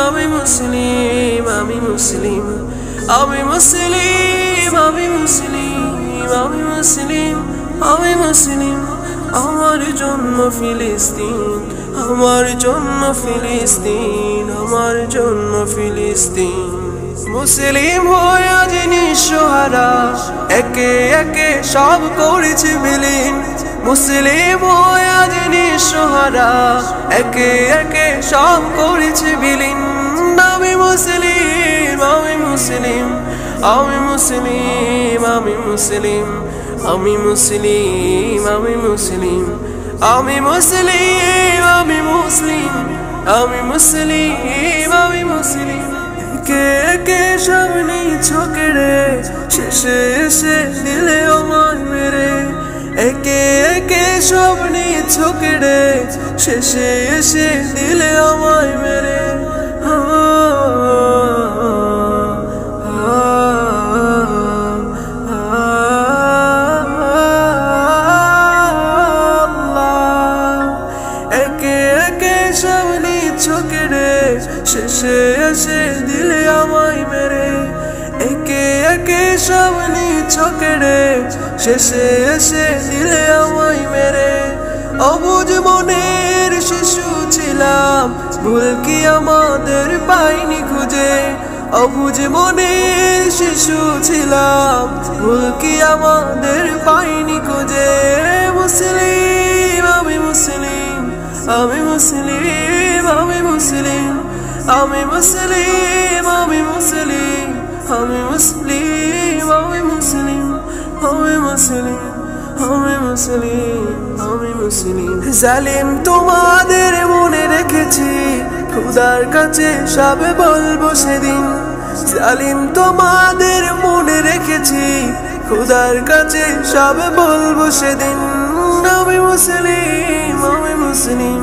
আমি মুসলিম, আমি মুসলিম, আমি মুসলিম, আমি মুসলিম, আমি মুসলিম, আমি মুসলিম। আমার জন্য ফিলিস্তিন, আমার জন্য ফিলিস্তিন, আমার জন্য ফিলিস্তিন। মুসলিম হয়ে আজ নিঃসহারা, একে একে সব করেছে বিলীন। মুসলিম হয়ে আজ নিঃসহারা, একে একে সব করেছে বিলীন। আমি মুসলিম, আমি মুসলিম, আমি মুসলিম, আমি মুসলিম, আমি মুসলিম, আমি মুসলিম, আমি মুসলিম, আমি মুসলিম, আমি মুসলিম, আমি মুসলিম। একে একে সব নিচ্ছ কেড়ে, শেষে এসে দিলে আমায় মেরে। একে একে সব নিচ্ছ কেড়ে, শেষে এসে দিলে আমায় মেরে। একে একে সব নিচ্ছ কেড়ে, শেষে এসে দিলে আমায় মেরে। একে একে সব নিচ্ছ কেড়ে, শেষে এসে দিলে আমায় মেরে। অবুঝ মনের শিশু ছিলাম, ভুল কি আমাদের পাইনি খুঁজে। অবুঝ মনের শিশু ছিলাম, ভুল কি আমাদের পাইনি খুঁজে। মুসলিম, আমি মুসলিম, আমি মুসলিম, আমি মুসলিম, আমি মুসলিম, আমি মুসলিম, আমি মুসলিম, আমি মুসলিম, আমি মুসলিম, আমি মুসলিম, আমি মুসলিম। জালিম তোমাদের মনে রেখেছি, খোদার কাছে সব বলবো সেদিন। জালিম তোমাদের মনে রেখেছি, খোদার কাছে সব বলবো সেদিন। আমি মুসলিম, আমি মুসলিম,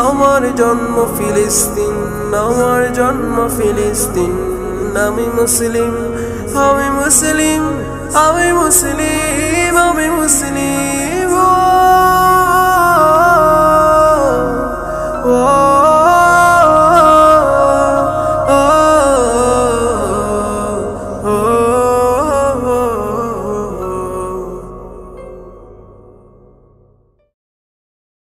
আমার জন্ম ফিলিস্তিন, আমার জন্ম ফিলিস্তিন। আমি মুসলিম, আমি মুসলিম, আমি মুসলিম, আমি মুসলিম।